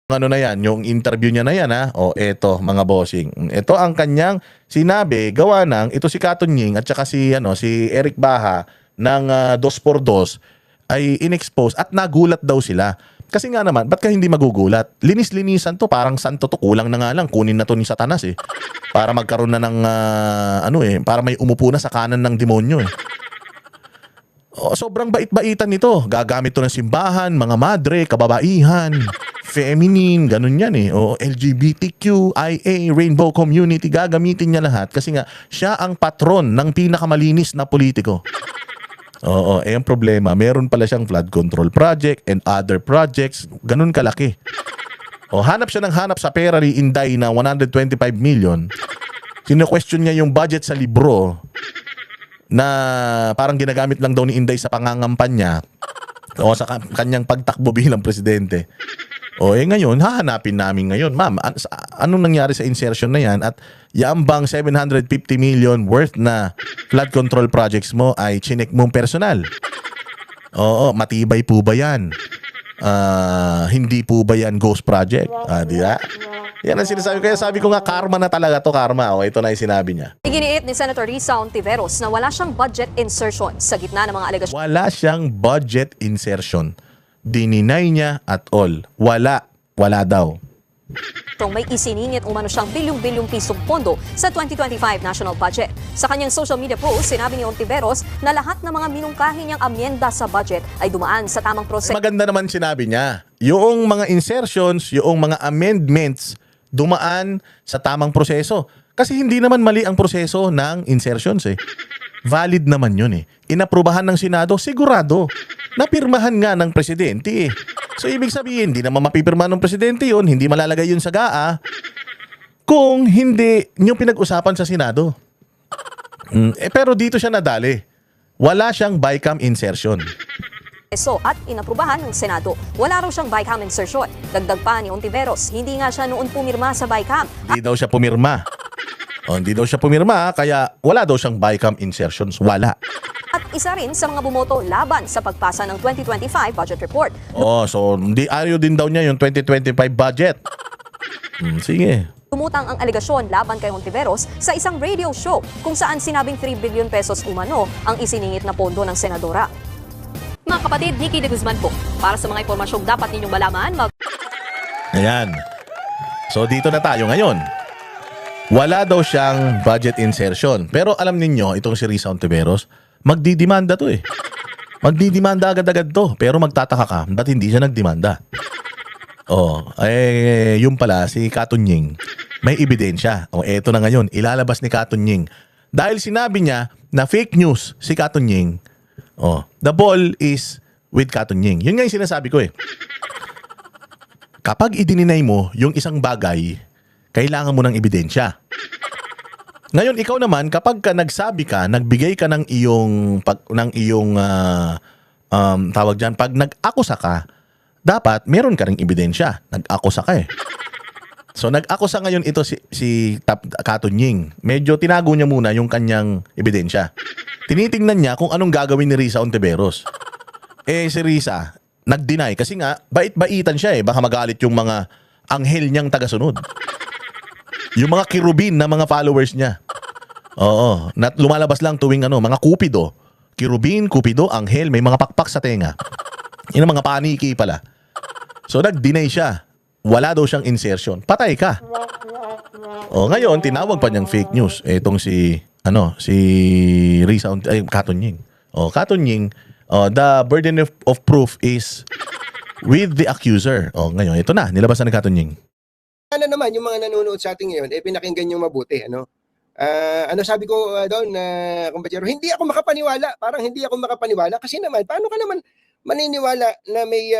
Ano na yan, yung interview niya na yan ha. O eto mga bossing. Ito ang kanyang sinabi, gawa ng ito si Katon Ying at saka si Eric Baha ng 2x2 ay inexpose at nagulat daw sila. Kasi nga naman, ba't ka hindi magugulat? Linis-linisan to, parang santo to, kulang na nga lang, kunin na to ni Satanas eh. Para magkaroon na ng para may umupo na sa kanan ng demonyo eh. Sobrang bait-baitan nito. Gagamit to ng simbahan, mga madre, kababaihan, feminine, ganun yan eh. O LGBTQ, IA, rainbow community, gagamitin niya lahat kasi nga siya ang patron ng pinakamalinis na politiko. Oo, ang problema, meron pala siyang flood control project and other projects, ganun kalaki. Hanap siya ng hanap sa pera ni Inday na 125 million. Sino-question niya yung budget sa libro na parang ginagamit lang daw ni Inday sa pangangampanya o sa kanyang pagtakbo bilang presidente. Ngayon, hahanapin namin ngayon, ma'am, anong nangyari sa insertion na yan at yan bang 750 million worth na flood control projects mo ay chinek mong personal? Oo, matibay po ba yan? Hindi po ba yan ghost project? Di ba? Yan ang sinasabi. Kaya sabi ko nga, karma na talaga to, karma. Ito na yung sinabi niya. Iginiit ni Senator Risa Ontiveros na wala siyang budget insertion sa gitna ng mga alegasyon. Wala siyang budget insertion. Dininay niya at all. Wala daw. May isiningit umano siyang bilyong-bilyong pisong pondo sa 2025 national budget. Sa kanyang social media post, sinabi ni Ontiveros na lahat ng mga minungkahi niyang amyenda sa budget ay dumaan sa tamang proseso. Maganda naman sinabi niya. Yung mga insertions, yung mga amendments, dumaan sa tamang proseso. Kasi hindi naman mali ang proseso ng insertions eh. Valid naman yun eh. Inaprubahan ng Senado, sigurado. Napirmahan nga ng presidente eh. So ibig sabihin, hindi naman mapipirmahan ng presidente yun, hindi malalagay yun sa GAA kung hindi nyo pinag-usapan sa Senado. Pero dito siya nadali. Wala siyang BICAM insertion. At inaprubahan ng Senado. Wala raw siyang BICAM insertion. Dagdag pa ni Ontiveros, hindi nga siya noon pumirma sa BICAM. Hindi daw siya pumirma. Hindi daw siya pumirma, kaya wala daw siyang BICAM insertions. Wala. At isa rin sa mga bumoto laban sa pagpasa ng 2025 budget report. So hindi ayaw din daw niya yung 2025 budget. Sige. Tumutang ang alegasyon laban kay Ontiveros sa isang radio show kung saan sinabing 3 billion pesos umano ang isiningit na pondo ng senadora. Mga kapatid, Nikki de Guzman po. Para sa mga impormasyong dapat ninyong malaman, Ayan. So dito na tayo ngayon. Wala daw siyang budget insertion. Pero alam ninyo, itong si Risa Ontiveros, magdidemanda to eh. Magdidemanda agad-agad to. Pero magtataka ka, ba't hindi siya nagdemanda? Yung pala, si Katon Ying, may ebidensya. Eto na ngayon, ilalabas ni Katon Ying. Dahil sinabi niya na fake news si Katon Ying, the ball is with Katon Ying. Yun nga yung sinasabi ko eh. Kapag idininay mo yung isang bagay, kailangan mo ng ebidensya. Ngayon, ikaw naman, kapag ka nagsabi ka, nagbigay ka ng iyong, tawag dyan, pag nag-akusa ka, dapat meron ka ring ebidensya. Nag-akusa ka eh. So, nag-akusa ngayon ito si Katon Ying. Medyo tinago niya muna yung kanyang ebidensya. Tinitingnan niya kung anong gagawin ni Risa Ontiveros. Si Risa, nag-deny kasi nga, bait-baitan siya eh. Baka magalit yung mga anghel niyang tagasunod. Yung mga kirubin na mga followers niya. Lumalabas lang tuwing mga kupido. Kirubin, kupido, anghel, may mga pakpak sa tenga. Yung mga paniki pala. So nag-deny siya. Wala daw siyang insertion. Patay ka. Ngayon, tinawag pa niyang fake news. Etong si Risa, Katon Ying. Katon Ying, the burden of proof is with the accuser. Ngayon, ito na, nilabasan ni Katon Ying. Sana naman yung mga nanonood sa atin ngayon, pinakinggan yung mabuti, sabi ko doon, kumpatsero, hindi ako makapaniwala. Parang hindi ako makapaniwala kasi naman, paano ka naman maniniwala na may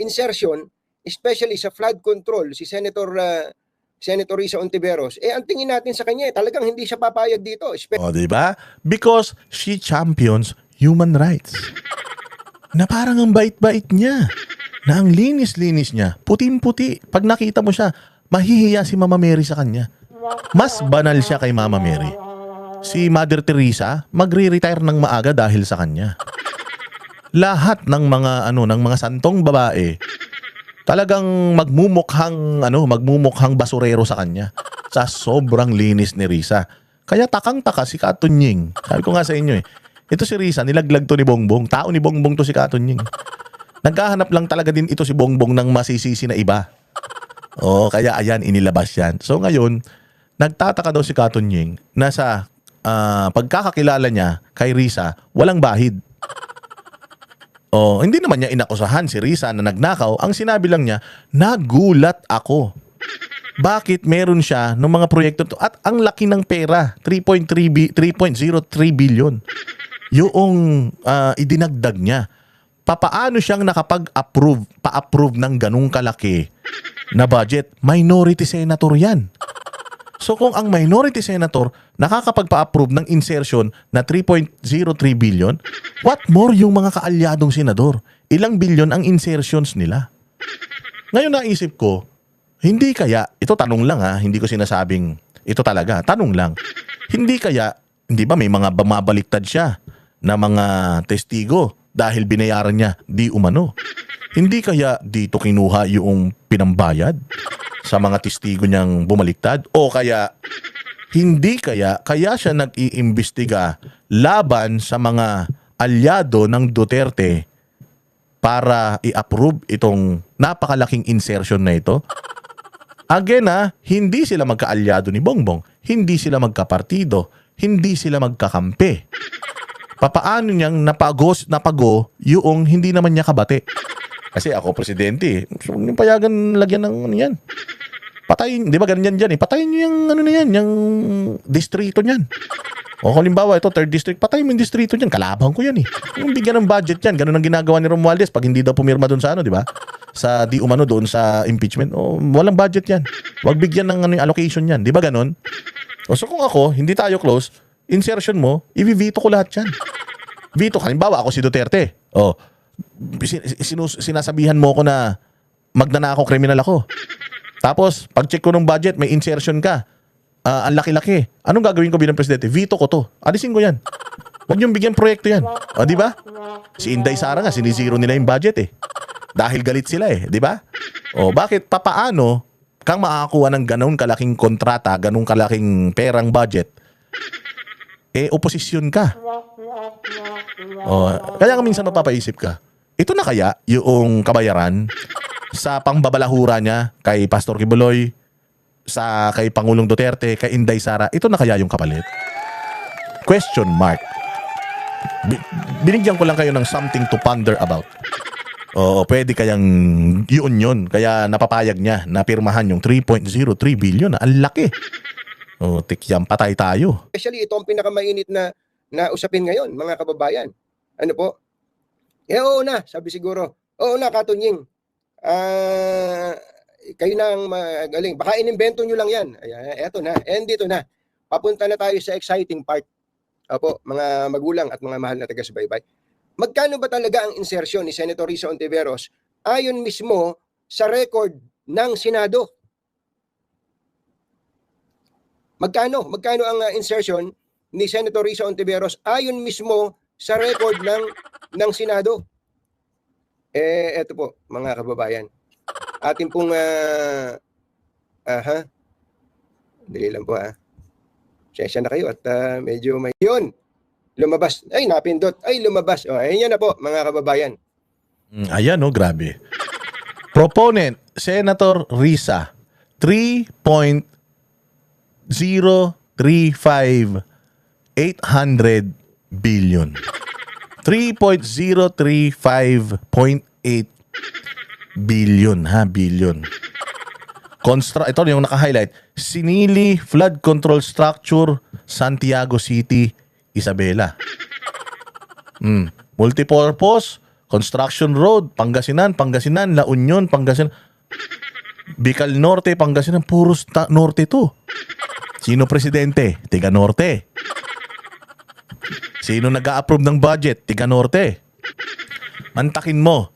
insertion, especially sa flood control, si Senator Risa Ontiveros, ang tingin natin sa kanya, talagang hindi siya papayag dito. Diba? Because she champions human rights. Na parang ang bait-bait niya. Na ang linis-linis niya, puting-puti. Pag nakita mo siya, mahihiya si Mama Mary sa kanya. Mas banal siya kay Mama Mary. Si Mother Teresa, magre-retire ng maaga dahil sa kanya. Lahat ng mga santong babae, Talagang magmumukhang basurero sa kanya sa sobrang linis ni Risa. Kaya takang-taka si Katunying. Sabi ko nga sa inyo ito si Risa, nilaglag to ni Bongbong. Tao ni Bongbong to si Katunying. Naghahanap lang talaga din ito si Bongbong ng masisisi na iba. Kaya ayan, inilabas yan. So ngayon, nagtataka daw si Katunying na sa pagkakakilala niya kay Risa, walang bahid. Hindi naman niya inakusahan si Risa na nagnakaw. Ang sinabi lang niya, nagulat ako. Bakit meron siya ng mga proyekto to? At ang laki ng pera, 3.03 billion. Yung idinagdag niya. Papaano siyang pa-approve ng ganung kalaki na budget? Minority senator yan. So kung ang minority senator nakakapagpa-approve ng insertion na 3.03 billion, what more yung mga kaalyadong senador? Ilang billion ang insertions nila? Ngayon naisip ko, hindi kaya, ito tanong lang hindi ko sinasabing, ito talaga, tanong lang. Hindi kaya, hindi ba may mga bumabaliktad siya na mga testigo dahil binayaran niya di umano? Hindi kaya dito kinuha yung pinambayad sa mga testigo niyang bumaliktad? O kaya, hindi kaya siya nag-iimbestiga laban sa mga alyado ng Duterte para i-approve itong napakalaking insertion na ito? Again hindi sila magkaalyado ni Bongbong, hindi sila magkapartido, hindi sila magkakampi. Papaano niyang napago yung hindi naman niya kabate? Kasi ako presidente, so, yung payagan lagyan ng ano yan. Patayin, di ba ganyan dyan patayin niyo yung ano na yan, yung distrito niyan. O kung halimbawa ito, 3rd district, patayin mo yung distrito niyan, kalaban ko yan Yung bigyan ng budget yan, ganun ang ginagawa ni Romualdez pag hindi daw pumirma doon sa di ba? Sa di umano doon sa impeachment. Walang budget yan. Huwag bigyan ng yung allocation yan, di ba ganun? So kung ako, hindi tayo close, insertion mo, i-veto ko lahat yan. Veto, halimbawa ako si Duterte. Sinasabihan mo ko na magnanakaw kriminal ako. Tapos, pag-check ko ng budget, may insertion ka. Ang laki-laki. Anong gagawin ko bilang presidente? Veto ko to. Alisin ko yan. Huwag niyong bigyan proyekto yan. Di ba? Si Inday Sara nga, sinisiro nila yung budget Dahil galit sila di ba? Bakit? Papaano kang makakakuha ng ganun kalaking kontrata, ganun kalaking perang budget? Oposisyon ka. Kaya ka minsan mapapaisip ka, ito na kaya yung kabayaran sa pangbabalahura niya kay Pastor Kibuloy, kay Pangulong Duterte, kay Inday Sara, ito na kaya yung kapalit? Question mark. Binigyan ko lang kayo ng something to ponder about. Pwede kayang yun. Kaya napapayag niya na pirmahan yung 3.03 billion. Ang laki. Tikyam, patay tayo. Especially ito ang pinakamainit na usapin ngayon, mga kababayan. Ano po? Oo na, sabi siguro. Oo na, Katunying. Kayo na ang magaling. Baka inimbento nyo lang yan. Eto na. And dito na. Papunta na tayo sa exciting part. Opo, mga magulang at mga mahal na taga-subaybay. Magkano ba talaga ang insertion ni Senator Risa Hontiveros ayon mismo sa record ng Senado? Magkano ang insertion ni Senator Risa Hontiveros ayon mismo sa record ng Senado? Eto po, mga kababayan. Atin pong dali lang po Sesya na kayo at medyo may yun. Lumabas. Ay, napindot. Ay, lumabas. Ayan na po, mga kababayan. Ayan, grabe. Proponent, Senator Risa, 3.035 800 billion. 3.035.8 billion, billion. Ito yung naka-highlight. Sinili Flood Control Structure, Santiago City, Isabela. Multipurpose, Construction Road, Pangasinan, La Union, Pangasinan. Bicol Norte, Pangasinan, puro Norte to. Sino presidente? Tiga Norte. Sino nag-a-approve ng budget? Tiga Norte. Mantakin mo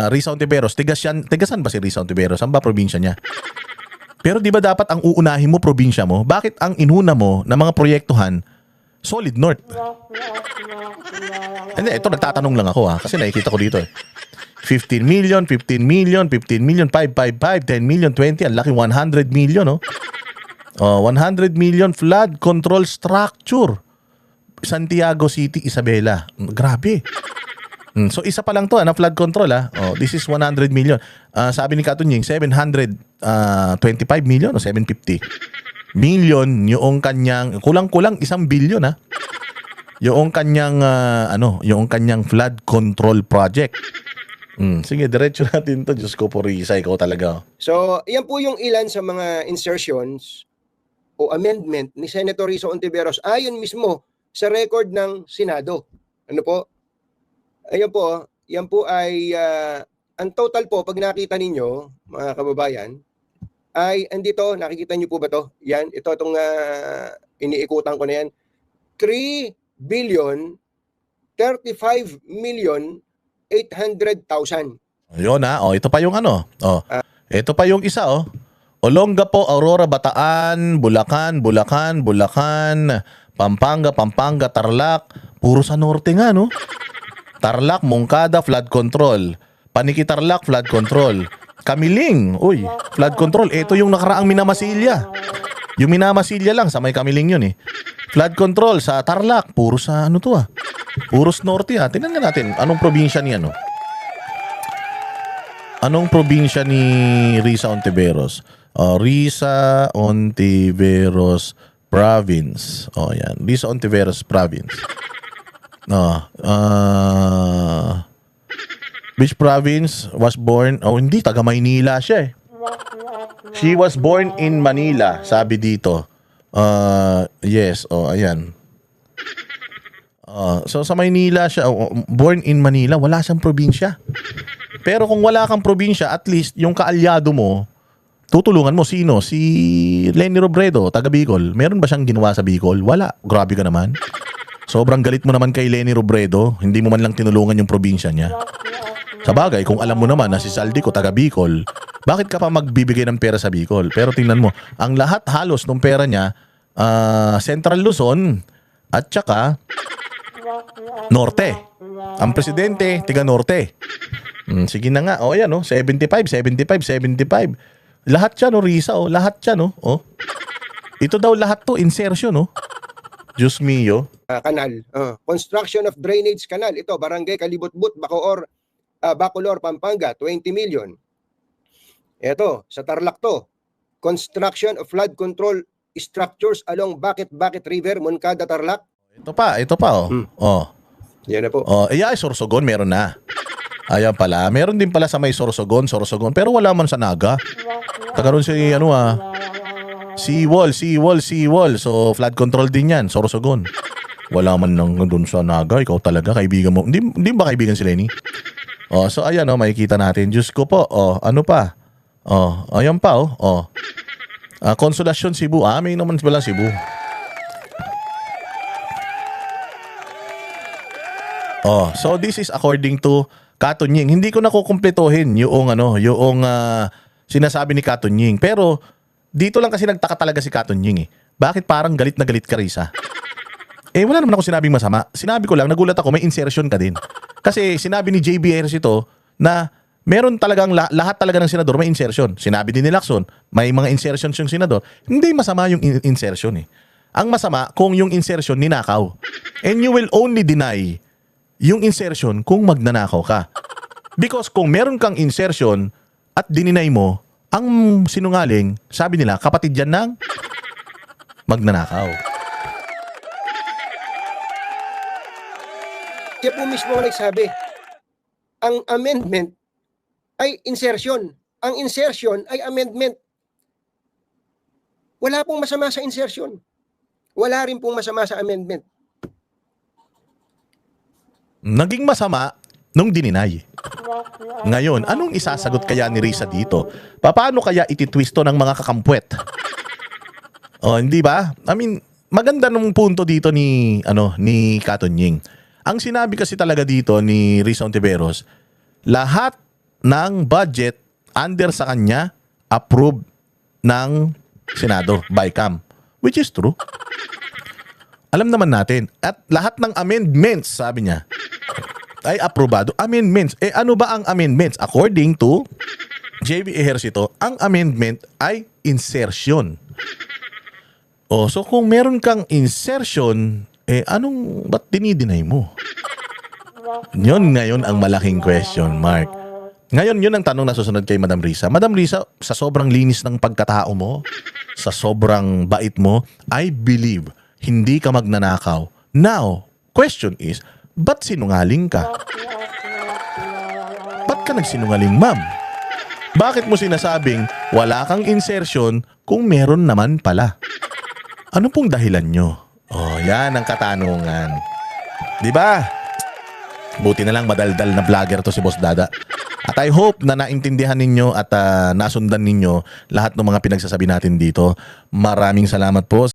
Risa Hontiveros, tigasan ba si Risa Hontiveros? Saan ba probinsya niya? Pero di ba dapat ang uunahin mo probinsya mo? Bakit ang inuna mo na mga proyektuhan Solid North? Hindi, ito nagtatanong lang ako kasi nakikita ko dito 15 million, 15 million, 15 million, 555, 10 million, 20, ang laki 100 million, no? 100 million flood control structure. Santiago City, Isabela. Grabe. So isa pa lang to na flood control this is 100 million. Sabi ni Katunying 725 million o 750 million yung kanyang kulang-kulang 1 billion yung kanyang yung kanyang flood control project. Sige, diretso natin to. Diyos ko po, Risa, ikaw talaga. So, yan po yung ilan sa mga insertions o amendment ni Senator Risa Hontiveros ayon mismo sa record ng Senado. Ano po? Ayan po, yan po ay ang total po pag nakita ninyo, mga kababayan, ay andito, nakikita niyo po ba to? Yan, ito itong iniikutan ko na yan. 3,035,800,000. Ayun ito pa yung ito pa yung isa Olongapo, Aurora, Bataan, Bulacan, Pampanga, Tarlac, puro sa norte nga, no? Tarlac, Moncada, flood control. Paniki Tarlac, flood control. Kamiling, flood control. Ito yung nakaraang Minamasilya. Yung Minamasilya lang, sa may Kamiling yun Flood control sa Tarlac, puro sa Puros norte Tingnan nga natin, anong probinsya ni Anong probinsya ni Risa Hontiveros? Risa Hontiveros Province. Yan. Risa Hontiveros Province. Which province was born? Hindi. Taga Maynila siya She was born in Manila. Sabi dito. Yes. Ayan. So sa Maynila siya. Born in Manila. Wala siyang probinsya. Pero kung wala kang probinsya, at least yung kaalyado mo, tutulungan mo sino? Si Leni Robredo, taga Bicol. Meron ba siyang ginawa sa Bicol? Wala. Grabe ka naman. Sobrang galit mo naman kay Leni Robredo. Hindi mo man lang tinulungan yung probinsya niya. Sa bagay, kung alam mo naman na si Saldico taga Bicol, bakit ka pa magbibigay ng pera sa Bicol? Pero tingnan mo, ang lahat halos ng pera niya, Central Luzon at saka Norte. Ang presidente, tiga Norte. Sige na nga. Ayan 75. Lahat siya Risa lahat siya Ito daw lahat to insertion Diyos mio. Kanal. Construction of drainage canal. Ito, Barangay Kalibutbut, Bacolor, Pampanga, 20 million. Ito, sa Tarlac to. Construction of flood control structures along Bakit River, Moncada, Tarlac. Ito pa Yan na po. Sorsogon meron na. Ayan pala. Meron din pala sa may Sorsogon. Pero wala man sa Naga. Tagaroon si Seawall. So, flood control din yan. Sorsogon. Wala man lang doon sa Naga. Ikaw talaga, kaibigan mo. Hindi ba kaibigan si Lenny? So, ayan makikita natin. Diyos ko po. Ano pa? Ayan pa Consolacion, Cebu. May naman pala Cebu. So this is according to Katunying. Hindi ko nakukumpletuhin yung sinasabi ni Katunying. Pero dito lang kasi nagtaka talaga si Katunying Bakit parang galit na galit ka, Risa? Wala naman ako sinabing masama. Sinabi ko lang, nagulat ako, may insertion ka din. Kasi sinabi ni JB Ejercito na meron talagang lahat talaga ng senador may insertion. Sinabi din ni Lacson, may mga insertions yung senador. Hindi masama yung insertion Ang masama kung yung insertion ninakaw. And you will only deny yung insertion kung magnanakaw ka. Because kung meron kang insertion at dininay mo, ang sinungaling, sabi nila, kapatid yan ng magnanakaw. Siya po mismo nagsabi, ang amendment ay insertion. Ang insertion ay amendment. Wala pong masama sa insertion. Wala rin pong masama sa amendment. Naging masama nung dininay. Ngayon, anong isasagot kaya ni Risa dito? Paano kaya ititwisto ng mga kakampwet? Hindi ba? I mean, maganda nung punto dito ni Katunying. Ang sinabi kasi talaga dito ni Risa Hontiveros, lahat ng budget under sa kanya approved ng Senado, BICAM, which is true. Alam naman natin. At lahat ng amendments, sabi niya, ay aprobado. Amendments. Ano ba ang amendments? According to JB Ejercito, ang amendment ay insertion. So kung meron kang insertion, ba't dinideny mo? Yun ngayon ang malaking question mark. Ngayon, yun ang tanong na susunod kay Madam Risa. Madam Risa, sa sobrang linis ng pagkatao mo, sa sobrang bait mo, I believe hindi ka magnanakaw. Now, question is, ba't sinungaling ka? Ba't ka nagsinungaling, ma'am? Bakit mo sinasabing wala kang insertion kung meron naman pala? Ano pong dahilan nyo? Yan ang katanungan. Di ba? Buti na lang madaldal na vlogger to si Boss Dada. At I hope na naintindihan ninyo at nasundan ninyo lahat ng mga pinagsasabi natin dito. Maraming salamat po.